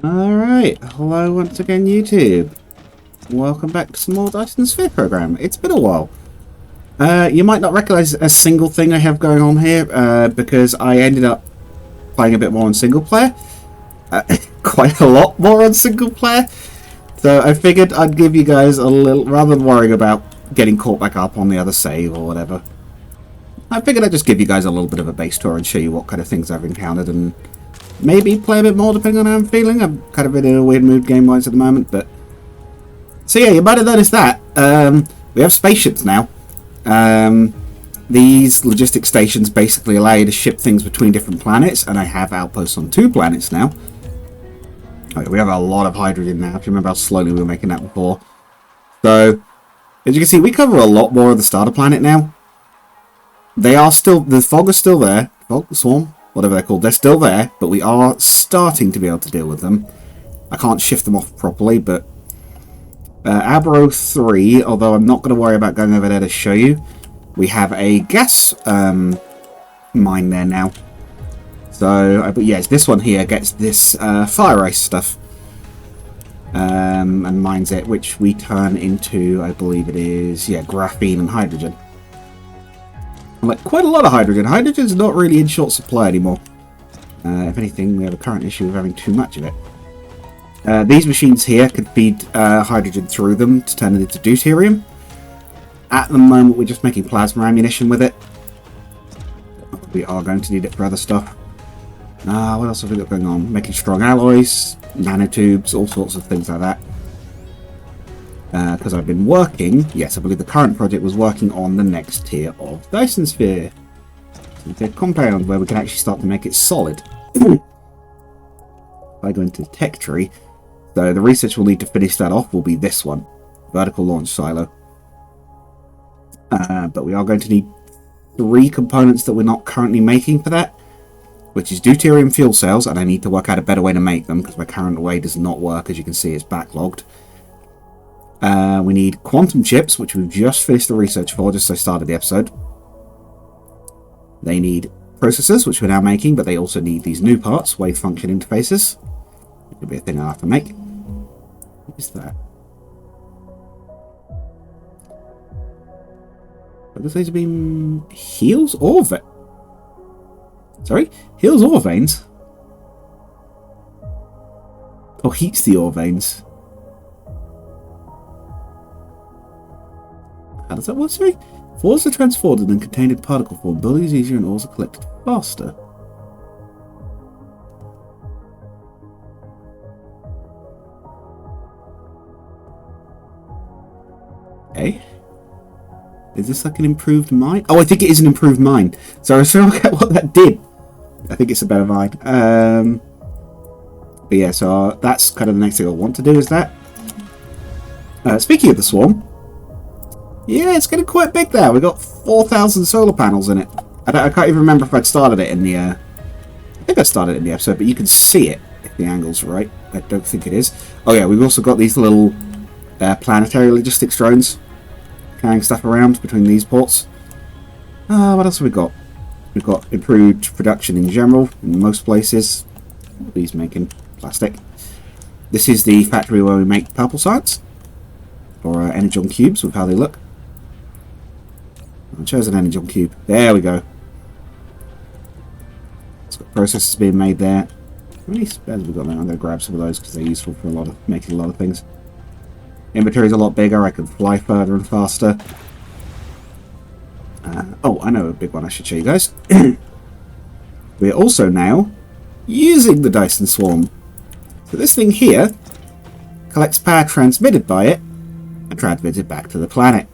Alright, hello once again YouTube. Welcome back to some more Dyson Sphere program. It's been a while. You might not recognise a single thing I have going on here because I ended up playing a bit more on single player. Quite a lot more on single player. So I figured I'd give you guys a little, rather than worrying about getting caught back up on the other save or whatever. I figured I'd just give you guys a little bit of a base tour and show you what kind of things I've encountered and maybe play a bit more depending on how I'm feeling. I'm kind of in a weird mood game-wise at the moment, but... So yeah, you might have noticed that. We have spaceships now. These logistic stations basically allow you to ship things between different planets, and I have outposts on 2 planets now. Okay, we have a lot of hydrogen now, if you remember how slowly we were making that before. So, as you can see, we cover a lot more of the starter planet now. They are still... The fog is still there. Fog, swarm, whatever they're called. They're still there, but we are starting to be able to deal with them. I can't shift them off properly, but... Abro 3, although I'm not going to worry about going over there to show you. We have a gas mine there now. So, but yes, this one here gets this fire ice stuff. And mines it, which we turn into, I believe it is, yeah, graphene and hydrogen. Like, quite a lot of hydrogen. Hydrogen's not really in short supply anymore. If anything, we have a current issue of having too much of it. These machines here could feed hydrogen through them to turn it into deuterium. At the moment, we're just making plasma ammunition with it. We are going to need it for other stuff. What else have we got going on? Making strong alloys, nanotubes, all sorts of things like that. Because I've been working, yes, I believe the current project was working on the next tier of Dyson Sphere. It's a compound where we can actually start to make it solid. If I go into the tech tree, so the research we'll need to finish that off will be this one, vertical launch silo. But we are going to need 3 components that we're not currently making for that, which is deuterium fuel cells, and I need to work out a better way to make them because my current way does not work. As you can see, it's backlogged. We need quantum chips, which we've just finished the research for, just as I started the episode. They need processors, which we're now making, but they also need these new parts, wave function interfaces. It could be a thing I'll have to make. What is that? What does these mean? Heals or veins? Sorry? Heals or veins? Or heats the ore veins? How does that work, sorry? If ores are transported and contained in particle form, building is easier and ores are collected faster. Okay. Is this like an improved mine? Oh, I think it is an improved mine. So I was trying to look at what that did. I think it's a better mine. But yeah, so that's kind of the next thing I want to do is that. Speaking of the swarm, yeah, it's getting quite big there. We've got 4,000 solar panels in it. I can't even remember if I'd started it in the... I think I started it in the episode, but you can see it if the angle's right. I don't think it is. Oh yeah, we've also got these little planetary logistics drones carrying stuff around between these ports. What else have we got? We've got improved production in general in most places. These making plastic. This is the factory where we make purple science, or energon cubes with how they look. I chose an energon cube. There we go. It's got processes being made there. How many spares have we got now? I'm going to grab some of those because they're useful for making a lot of things. Inventory's a lot bigger. I can fly further and faster. Oh, I know a big one I should show you guys. We're also now using the Dyson Swarm. So this thing here collects power transmitted by it and transmits it back to the planet.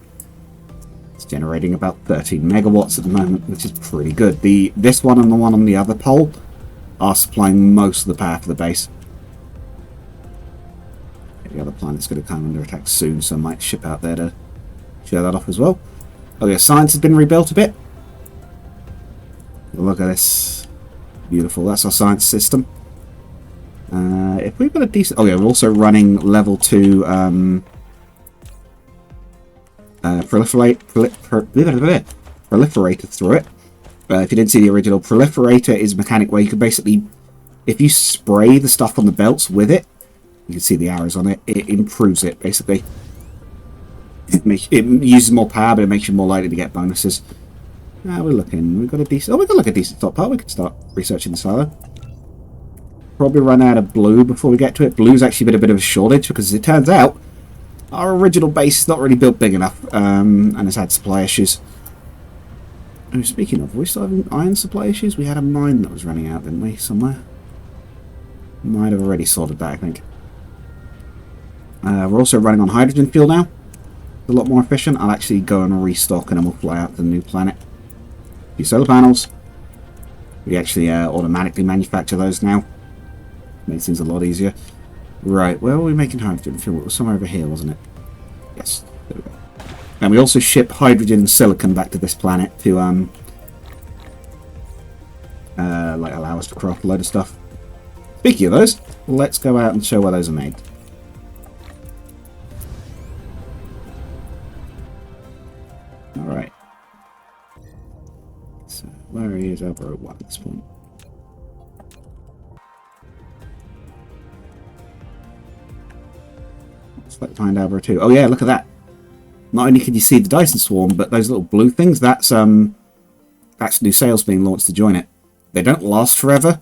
It's generating about 13 megawatts at the moment, which is pretty good. This one and the one on the other pole are supplying most of the power for the base. The other planet's going to come under attack soon, so I might ship out there to show that off as well. Oh yeah, science has been rebuilt a bit. Look at this. Beautiful. That's our science system. If we've got a decent... Oh yeah, we're also running level 2 proliferator through it. If you didn't see the original, proliferator is a mechanic where you can basically if you spray the stuff on the belts with it, you can see the arrows on it, it improves it, basically. It uses more power, but it makes you more likely to get bonuses. We're looking. We've got a decent... Oh, we got like a decent stockpile. We can start researching the silo. Probably run out of blue before we get to it. Blue's actually been a bit of a shortage, because as it turns out, our original base is not really built big enough, and has had supply issues. Oh, speaking of, we still having iron supply issues? We had a mine that was running out, didn't we, somewhere? Might have already sorted that, I think. We're also running on hydrogen fuel now. It's a lot more efficient. I'll actually go and restock, and then we'll fly out to the new planet. A few solar panels. We actually automatically manufacture those now. Makes things a lot easier. Right, where were we making hydrogen fuel? It was somewhere over here, wasn't it? Yes, there we go. And we also ship hydrogen and silicon back to this planet to like allow us to craft a load of stuff. Speaking of those, let's go out and show where those are made. Alright. So, where is Elbro 1 at this point? Let's find Elbro 2. Oh yeah, look at that. Not only can you see the Dyson swarm, but those little blue things, that's new sails being launched to join it. They don't last forever.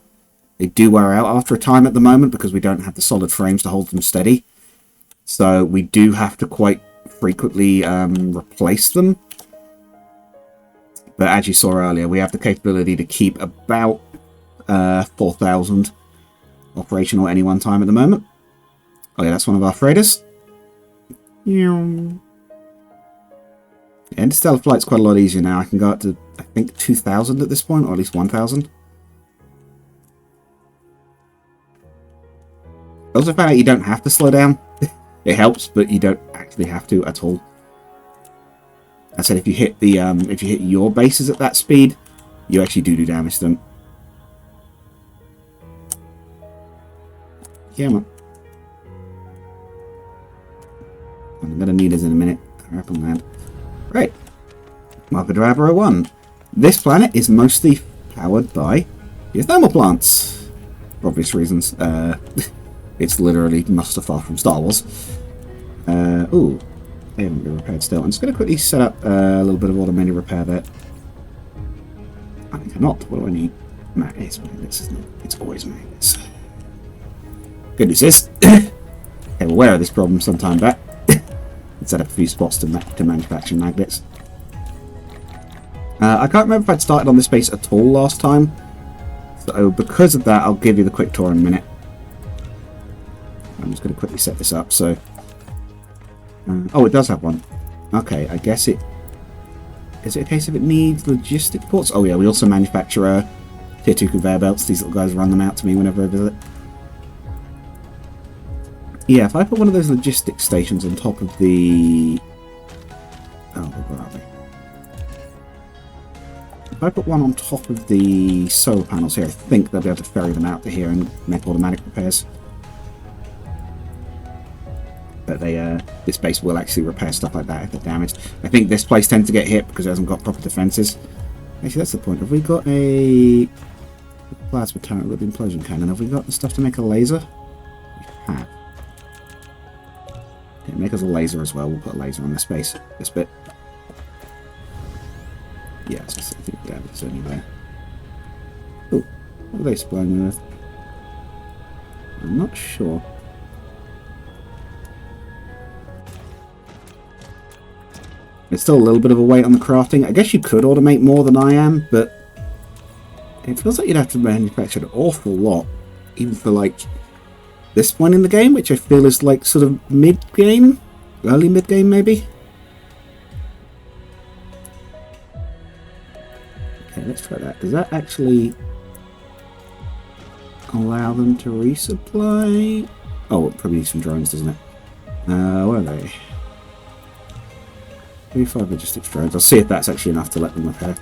They do wear out after a time at the moment because we don't have the solid frames to hold them steady. So we do have to quite frequently replace them. But as you saw earlier, we have the capability to keep about 4,000 operational at any one time at the moment. Oh yeah, that's one of our freighters. Interstellar flight's quite a lot easier now. I can go up to, I think, 2,000 at this point, or at least 1,000. I also found out you don't have to slow down. It helps, but you don't actually have to at all. I said if you hit the if you hit your bases at that speed, you actually do damage to them. Yeah, man. I'm gonna need us in a minute. Crap on land. Right. Marker Driver 01. This planet is mostly powered by geothermal plants. For obvious reasons. It's literally Mustafar from Star Wars. Ooh. They haven't been repaired still. I'm just going to quickly set up a little bit of automated repair there. I think I'm not. What do I need? It's magnets, isn't it? It's always magnets. Good news is, I was aware of this problem some time back. Set up a few spots to manufacture magnets. I can't remember if I'd started on this base at all last time. So because of that, I'll give you the quick tour in a minute. I'm just going to quickly set this up. So, oh, it does have one. Okay, I guess it... Is it a case of it needs logistic ports? Oh yeah, we also manufacture tier 2 conveyor belts. These little guys run them out to me whenever I visit. Yeah, if I put one of those logistics stations on top of the... Oh, where are they? If I put one on top of the solar panels here, I think they'll be able to ferry them out to here and make automatic repairs. But this base will actually repair stuff like that if they're damaged. I think this place tends to get hit because it hasn't got proper defenses. Actually, that's the point. Have we got a plasma turret with implosion cannon? Have we got the stuff to make a laser? We have. Yeah, make us a laser as well. We'll put a laser on this base. This bit. Yeah, I think it's only there. Oh, what are they supplying with? I'm not sure. It's still a little bit of a weight on the crafting. I guess you could automate more than I am, but it feels like you'd have to manufacture an awful lot, even for like this point in the game, which I feel is like sort of mid-game, early mid-game maybe. Okay, let's try that. Does that actually allow them to resupply? Oh, it probably needs some drones, doesn't it? Where are they? 35 logistics drones. I'll see if that's actually enough to let them repair.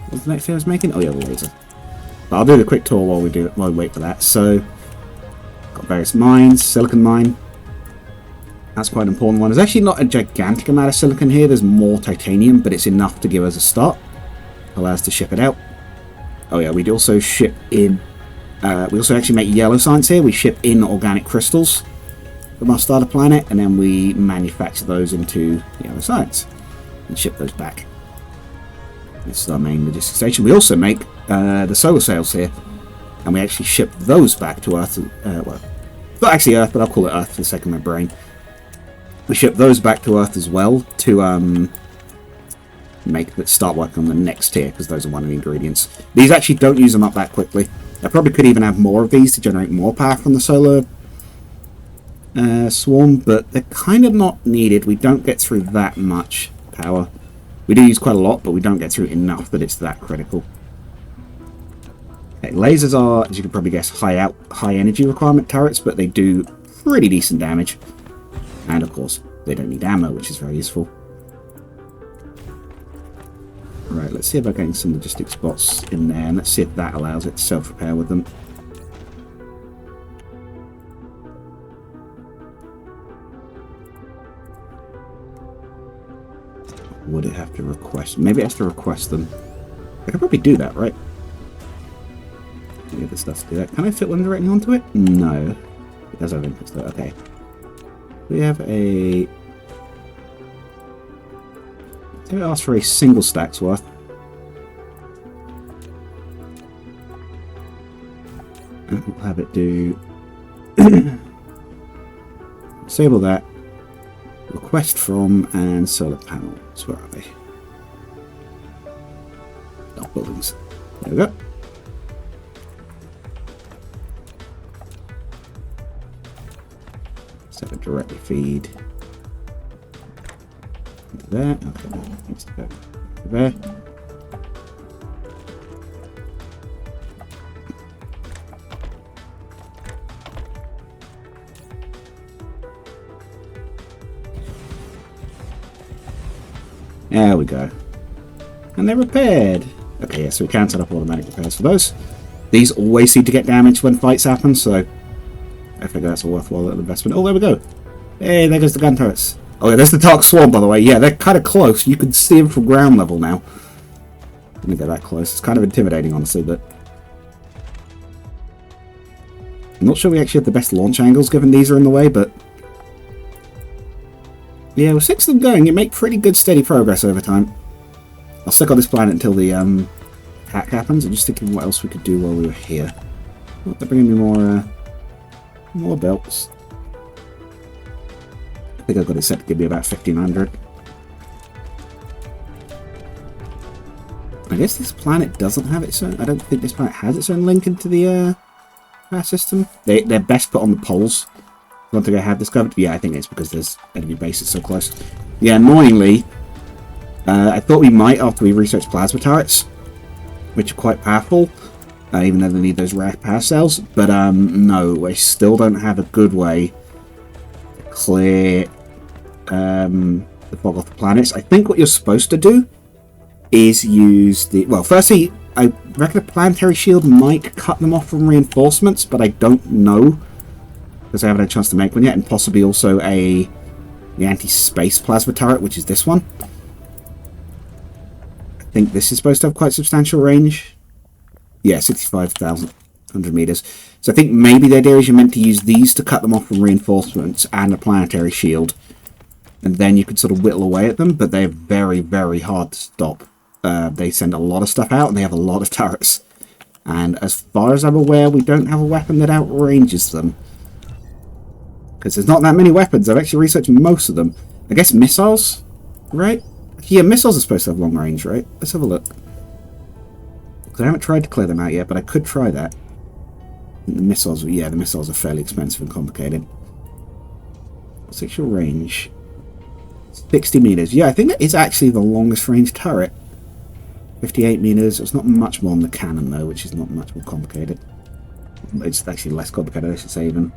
What's the next thing I was making? Oh yeah, the laser. But I'll do the quick tour while we wait for that. So, got various mines. Silicon mine. That's quite an important one. There's actually not a gigantic amount of silicon here. There's more titanium, but it's enough to give us a start. Allow us to ship it out. Oh yeah, we'd also ship in We also actually make yellow science here. We ship in organic crystals from our starter planet, and then we manufacture those into yellow science and ship those back. This is our main logistics station. We also make the solar sails here, and we actually ship those back to Earth. Well, not actually Earth, but I'll call it Earth for the sake of my brain. We ship those back to Earth as well to start working on the next tier, because those are one of the ingredients. These actually don't use them up that quickly. I probably could even have more of these to generate more power from the solar swarm, but they're kind of not needed. We don't get through that much power. We do use quite a lot, but we don't get through enough that it's that critical. Okay, lasers are, as you can probably guess, high energy requirement turrets, but they do pretty decent damage. And of course, they don't need ammo, which is very useful. Right, let's see about getting some logistics spots in there, and let's see if that allows it to self-repair with them. Would it have to request? Maybe it has to request them. I could probably do that, right? Get the stuff to do that. Can I fit one directly onto it? No. It does have inputs though. Okay. We have a... Let's ask for a single stack's worth. And we'll have it do... Disable that. Request from and solar panels. Where are they? Oh, buildings. There we go. Let's have it directly feed into there. Okay, needs to go there. There we go. And they're repaired. Okay, yeah, so we can set up automatic repairs for those. These always seem to get damaged when fights happen, so I figure that's a worthwhile little investment. Oh, there we go. Hey, there goes the gun turrets. Oh, yeah, there's the Dark Swarm, by the way. Yeah, they're kind of close. You can see them from ground level now. Let me get that close. It's kind of intimidating, honestly, but... I'm not sure we actually have the best launch angles, given these are in the way, but... Yeah, with 6 of them going, you make pretty good steady progress over time. I'll stick on this planet until the hack happens. I'm just thinking what else we could do while we were here. Oh, they're bringing me more belts. I think I've got it set to give me about 1,500. I guess this planet doesn't have its own... I don't think this planet has its own link into the power system. They're best put on the poles. One thing I have discovered, yeah, I think it's because there's enemy bases so close. Yeah, annoyingly, I thought we might after we researched plasma turrets, which are quite powerful, even though they need those rare power cells. But no, we still don't have a good way to clear the fog off the planets. I think what you're supposed to do is use the... Well, firstly, I reckon a planetary shield might cut them off from reinforcements, but I don't know, because I haven't had a chance to make one yet, and possibly also the anti-space plasma turret, which is this one. I think this is supposed to have quite substantial range. Yeah, 65,100 meters. So I think maybe the idea is you're meant to use these to cut them off from reinforcements and a planetary shield. And then you could sort of whittle away at them, but they're very, very hard to stop. They send a lot of stuff out, and they have a lot of turrets. And as far as I'm aware, we don't have a weapon that outranges them. Because there's not that many weapons. I've actually researched most of them. I guess missiles, right? Yeah, missiles are supposed to have long range, right? Let's have a look. Because I haven't tried to clear them out yet, but I could try that. And the missiles, yeah, the missiles are fairly expensive and complicated. What's actual range? 60 meters. Yeah, I think that is actually the longest range turret. 58 meters. It's not much more than the cannon, though, which is not much more complicated. It's actually less complicated, I should say, even.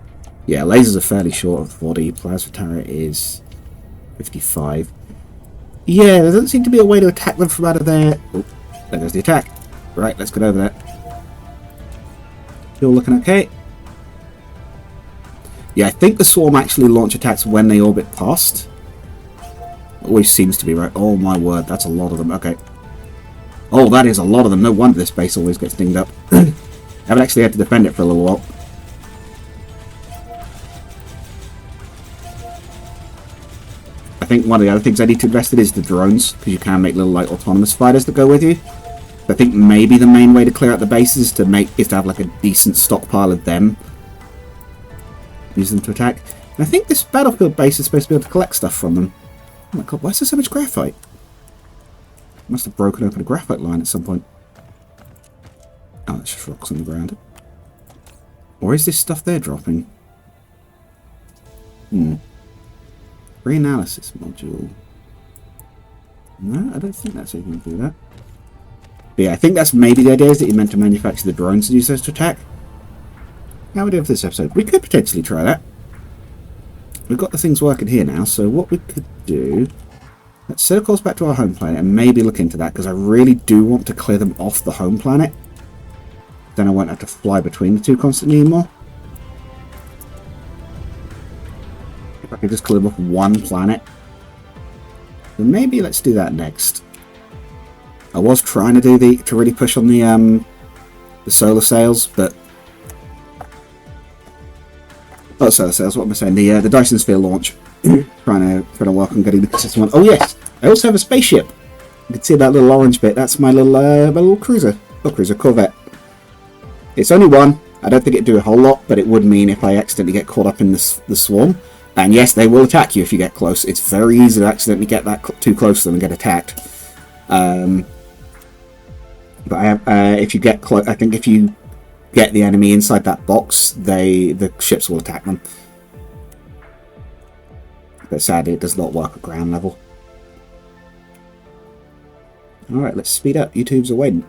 Yeah, lasers are fairly short of 40. Plasma turret is 55. Yeah, there doesn't seem to be a way to attack them from out of there. Oh, there goes the attack. Right, let's get over there. Still looking okay. Yeah, I think the swarm actually launch attacks when they orbit past. Always seems to be right. Oh my word, that's a lot of them. Okay. Oh, that is a lot of them. No wonder this base always gets dinged up. I haven't actually had to defend it for a little while. I think one of the other things I need to invest in is the drones, because you can make little like autonomous fighters that go with you. I think maybe the main way to clear out the bases is to have like a decent stockpile of them. Use them to attack. And I think this battlefield base is supposed to be able to collect stuff from them. Oh my god, why is there so much graphite? Must have broken open a graphite line at some point. Oh, that's just rocks on the ground. Or is this stuff they're dropping? Reanalysis module. No, I don't think that's how you can do that. But yeah, I think that's maybe the idea, is that you're meant to manufacture the drones to use those to attack. How we do for this episode? We could potentially try that. We've got the things working here now, so what we could do... Let's set a course back to our home planet and maybe look into that, because I really do want to clear them off the home planet. Then I won't have to fly between the two constantly anymore. If I could just clear them off one planet. Then maybe let's do that next. I was trying to really push on the solar sails, but... Oh, solar sails, what am I saying? The Dyson sphere launch. trying to work on getting the system on. Oh yes, I also have a spaceship. You can see that little orange bit. That's my little cruiser. Not cruiser, Corvette. It's only one. I don't think it'd do a whole lot, but it would mean if I accidentally get caught up in the swarm. And yes, they will attack you if you get close. It's very easy to accidentally get that too close to them and get attacked. But if you get close, I think if you get the enemy inside that box, the ships will attack them. But sadly, it does not work at ground level. Alright, let's speed up. YouTube's are waiting.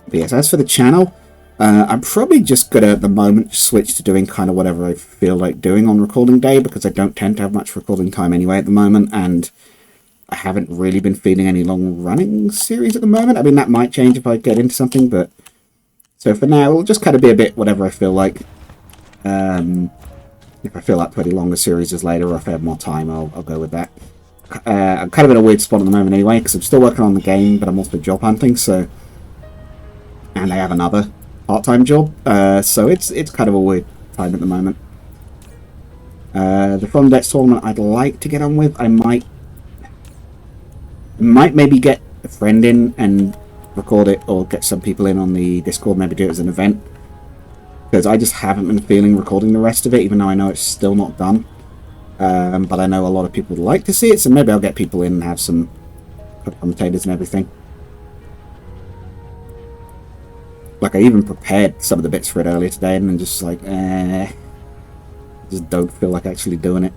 But yes, as for the channel, I'm probably just going to, at the moment, switch to doing kind of whatever I feel like doing on recording day, because I don't tend to have much recording time anyway at the moment, and I haven't really been feeling any long-running series at the moment. I mean, that might change if I get into something, but... So for now, it'll just kind of be a bit whatever I feel like. If I feel like putting longer series later, or if I have more time, I'll go with that. I'm kind of in a weird spot at the moment anyway, because I'm still working on the game, but I'm also job hunting, so... And I have another part-time job, so it's kind of a weird time at the moment. The From Debts tournament I'd like to get on with. I might maybe get a friend in and record it, or get some people in on the Discord, maybe do it as an event. Because I just haven't been feeling recording the rest of it, even though I know it's still not done. But I know a lot of people would like to see it, so maybe I'll get people in and have some commentators and everything. Like, I even prepared some of the bits for it earlier today, and then just like, just don't feel like actually doing it.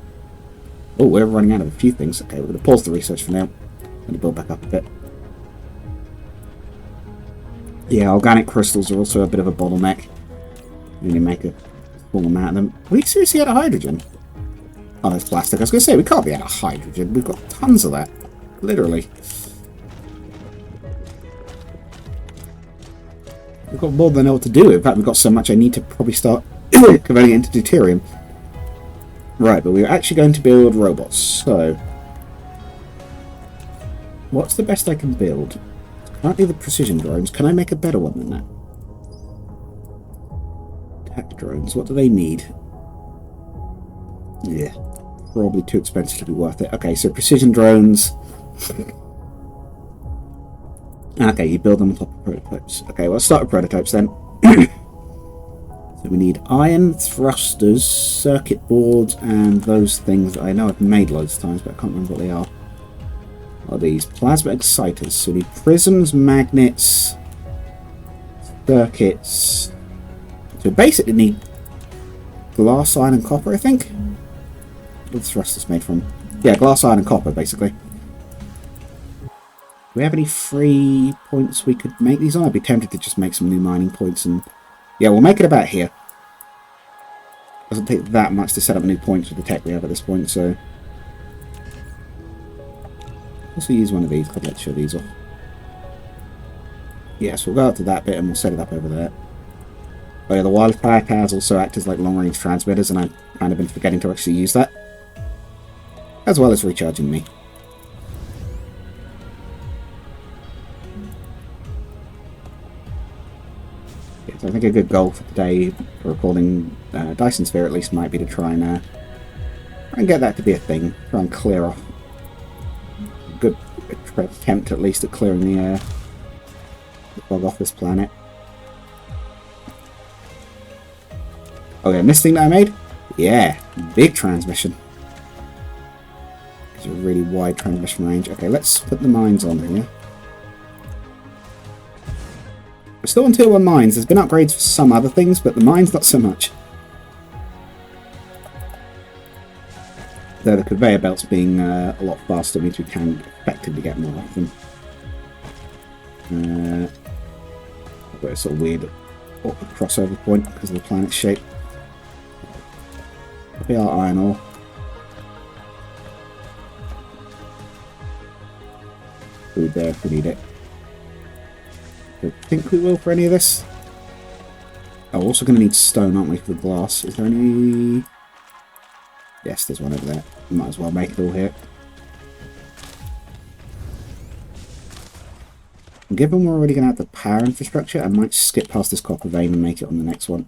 Oh, we're running out of a few things. Okay, we're going to pause the research for now. Going to build back up a bit. Yeah, organic crystals are also a bit of a bottleneck. You need to make a small amount of them. Are we seriously out of hydrogen? Oh, that's plastic. I was going to say, we can't be out of hydrogen. We've got tons of that. Literally. We've got more than I know what to do. In fact, we've got so much I need to probably start converting it into deuterium. Right, but we're actually going to build robots. So, what's the best I can build? Currently the precision drones. Can I make a better one than that? Attack drones. What do they need? Yeah, probably too expensive to be worth it. Okay, so precision drones. Okay, you build them on top of prototypes. Okay, well, let's start with prototypes then. So we need iron thrusters, circuit boards, and those things that I know I've made loads of times, but I can't remember what they are. What are these? Plasma exciters. So we need prisms, magnets, circuits. So we basically need glass, iron, and copper, I think. What are the thrusters made from? Yeah, glass, iron, and copper, basically. Do we have any free points we could make these on? I'd be tempted to just make some new mining points, and yeah, we'll make it about here. Doesn't take that much to set up new points with the tech we have at this point, so let's use one of these. Let's show these off. Yeah, so we'll go out to that bit and we'll set it up over there. Oh yeah, the wildfire cars also act as like long-range transmitters, and I've kind of been forgetting to actually use that, as well as recharging me. think a good goal for today for recording Dyson Sphere at least might be to try and get that to be a thing. Try and clear off. A good attempt at least at clearing the fog off this planet. Oh yeah, and this thing that I made? Yeah, big transmission. It's a really wide transmission range. Okay, let's put the mines on here. We're still on tier 1 mines. There's been upgrades for some other things, but the mines not so much. Though the conveyor belts being a lot faster means we can effectively get more of them. I've got a sort of weird awkward crossover point because of the planet's shape. Be our iron ore. Food there if we need it. I think we will for any of this. Oh, we're also going to need stone, aren't we, for the glass? Is there any... Yes, there's one over there. Might as well make it all here. And given we're already going to have the power infrastructure, I might skip past this copper vein and make it on the next one.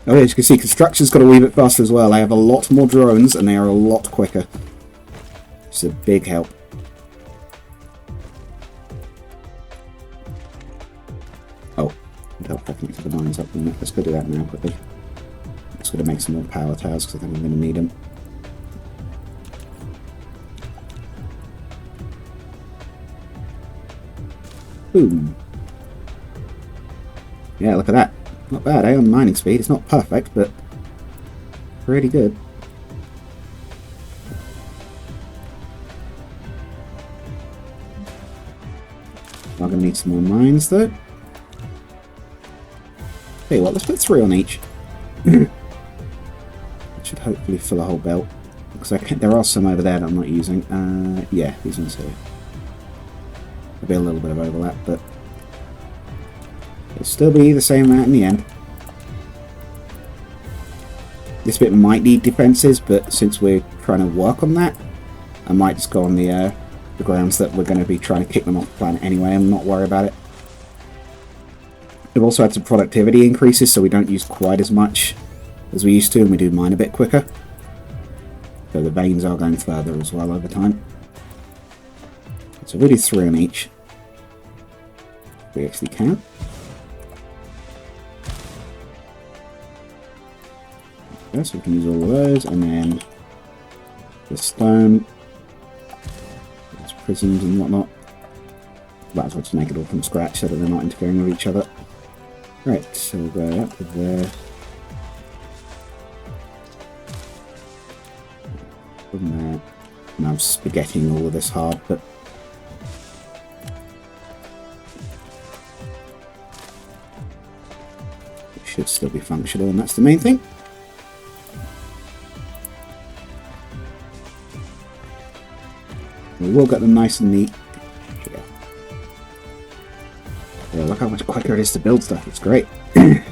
Oh yeah, as you can see, construction's got a wee bit faster as well. I have a lot more drones and they are a lot quicker. It's a big help. Oh, I'll connect to the mines up. Let's go do that now quickly. Just going to make some more power towers because I think I'm going to need them. Boom. Yeah, look at that. Not bad, eh, on mining speed. It's not perfect, but pretty good. I'm going to need some more mines, though. Tell you what, let's put 3 on each. That should hopefully fill a whole belt. Because there are some over there that I'm not using. Yeah, these ones here. There'll be a little bit of overlap, but it'll still be the same amount in the end. This bit might need defences, but since we're trying to work on that, I might just go on the grounds that we're going to be trying to kick them off the planet anyway and not worry about it. We've also had some productivity increases, so we don't use quite as much as we used to, and we do mine a bit quicker. So the veins are going further as well over time. So we'll do 3 on each. We actually can. Okay, so we can use all of those, and then the stone. There's prisms and whatnot. Might as well just make it all from scratch so that they're not interfering with each other. Right, so we'll go up to there. From there. And I'm spaghettiing all of this hard, but it should still be functional, and that's the main thing. We will get them nice and neat. Yeah, look how much quicker it is to build stuff. It's great. We're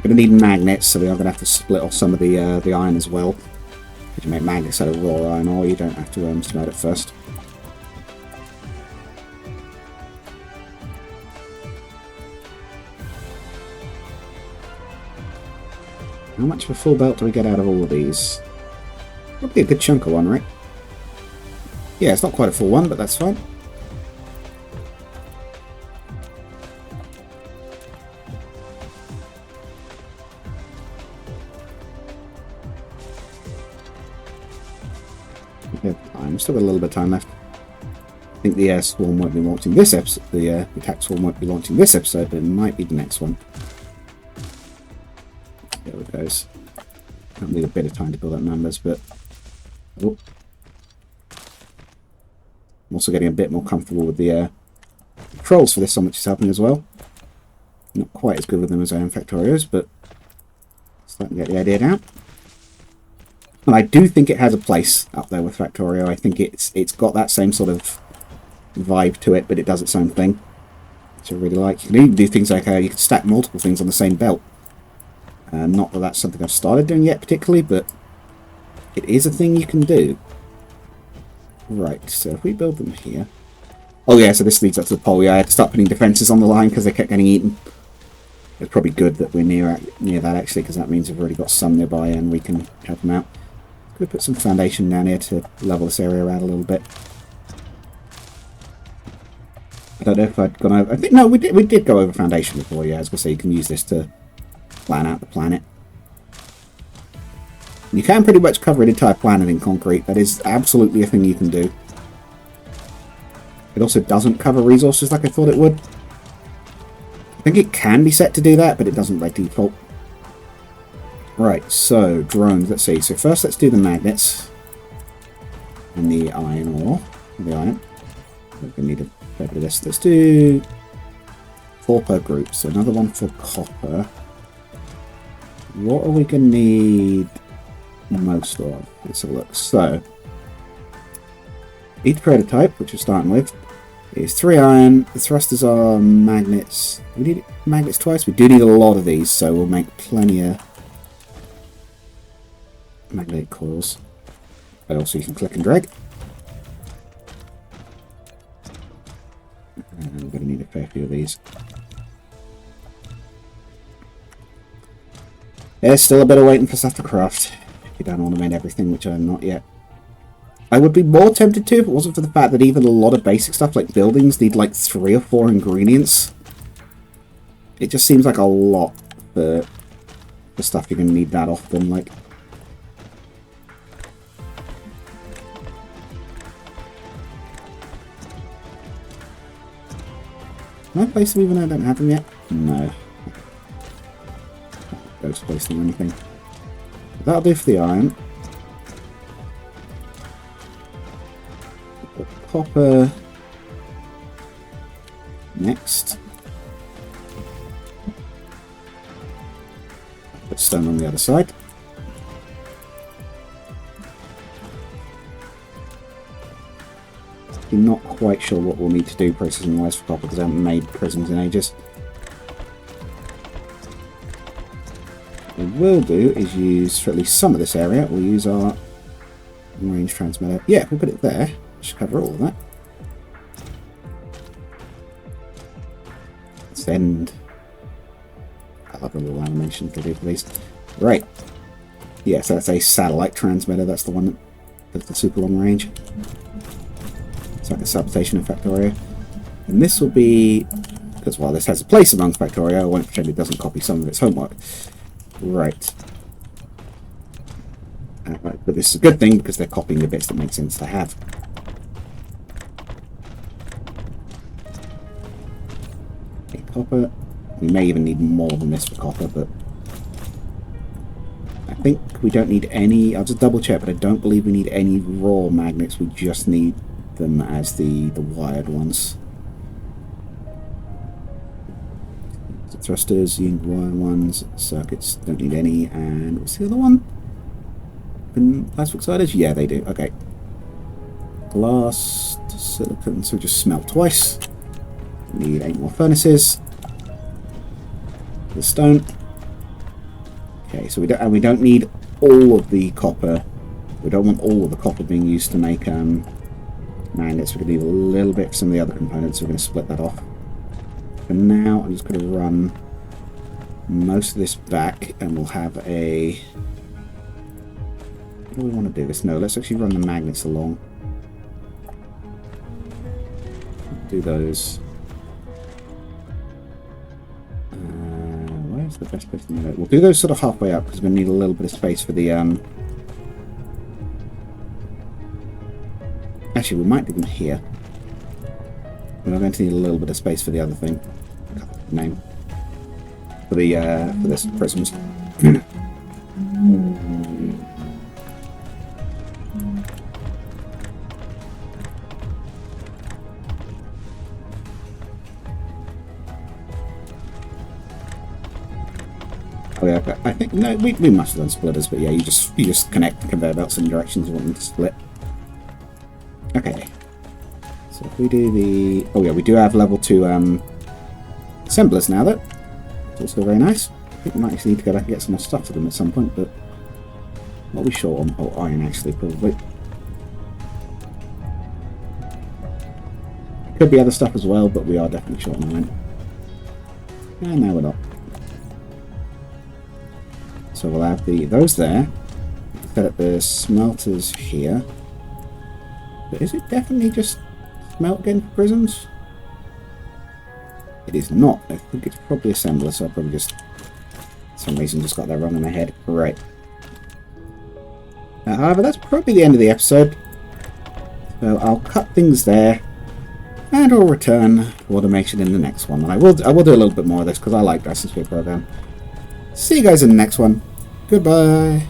going to need magnets, so we are going to have to split off some of the iron as well. If you make magnets out of raw iron ore, you don't have to smelt it first. How much of a full belt do we get out of all of these? Probably a good chunk of one, right? Yeah, it's not quite a full one, but that's fine. We've still got a little bit of time left. I think the swarm won't be launching this episode. The attack swarm won't be launching this episode, but it might be the next one. There it goes. I'll need a bit of time to build up numbers, but oh. I'm also getting a bit more comfortable with the controls for this, so much is helping as well. Not quite as good with them as I am Factorios, but starting to get the idea down. And I do think it has a place up there with Factorio. I think it's got that same sort of vibe to it, but it does its own thing, which I really like. You can even do things like you can stack multiple things on the same belt. Not that that's something I've started doing yet particularly, but it is a thing you can do. Right, so if we build them here, Oh yeah, so this leads up to the pole. Yeah, I had to start putting defences on the line because they kept getting eaten. It's probably good that we're near that actually, because that means we've already got some nearby and we can help them out. Could put some foundation down here to level this area out a little bit. I don't know if I'd gone over. I think no, we did go over foundation before. Yeah, I was gonna say you can use this to plan out the planet. You can pretty much cover an entire planet in concrete. That is absolutely a thing you can do. It also doesn't cover resources like I thought it would. I think it can be set to do that, but it doesn't by default. Right, so drones. Let's see. So first, let's do the magnets and the iron ore. The iron. We're gonna need a fair bit of this. Let's do 4 per group. So another one for copper. What are we gonna need most of? Let's have a look. So each prototype, which we're starting with, is 3 iron. The thrusters are magnets. We need magnets twice. We do need a lot of these, so we'll make plenty of magnetic coils. But also you can click and drag. And we're going to need a fair few of these. There's still a bit of waiting for stuff to craft. If you don't want to make everything, which I'm not yet. I would be more tempted to if it wasn't for the fact that even a lot of basic stuff like buildings need like 3 or 4 ingredients. It just seems like a lot for stuff you're going to need that often. Like, can I place them even though I don't have them yet? No. Go to place them or anything. That'll do for the iron. Copper next. Put stone on the other side. I'm not quite sure what we'll need to do processing wise for copper because I haven't made prisms in ages. What we will do is use, for at least some of this area, we'll use our range transmitter. Yeah, we'll put it there. Should cover all of that. Send. I love the little animations they do for these. Right. Yeah, so that's a satellite transmitter. That's the one that does the super long range. It's like a substation in Factorio. And this will be, because while this has a place among Factorio, I won't pretend it doesn't copy some of its homework. Right. Right. But this is a good thing because they're copying the bits that make sense to have. Copper. We may even need more than this for copper, but I think we don't need any. I'll just double check, but I don't believe we need any raw magnets. We just need them as the wired ones. So thrusters, you need wired ones. Circuits don't need any. And what's the other one? Plastic siders? Yeah, they do. Okay. Glass, silicon. So we just smelt twice. We need 8 more furnaces. The stone. Okay, so we don't need all of the copper. We don't want all of the copper being used to make magnets. We're going to need a little bit for some of the other components, so we're going to split that off. For now, I'm just going to run most of this back, and we'll have a. What do we want to do this? No, let's actually run the magnets along. Do those. Where's the best place to do it? We'll do those sort of halfway up because we need a little bit of space for the. Actually, we might do them here. We're going to need a little bit of space for the other thing. Name for the for this prisms. Oh yeah, but I think no, we must have done splitters, but yeah, you just connect the conveyor belts in directions you want them to split. Okay. So if we do the yeah, we do have level 2 assemblers now though. It's also very nice. I think we might actually need to go back and get some more stuff for them at some point, but what are we short on? Oh, iron actually, probably. Could be other stuff as well, but we are definitely short on iron. And now we're not. So we'll have those there. Set up the smelters here. But is it definitely just smelt again for prisms? It is not. I think it's probably assembler, so I probably just, for some reason, just got that wrong in my head. Right. However, that's probably the end of the episode. So I'll cut things there. And I'll return for automation in the next one. And I will do a little bit more of this because I like Dyson Sphere Program. See you guys in the next one. Goodbye.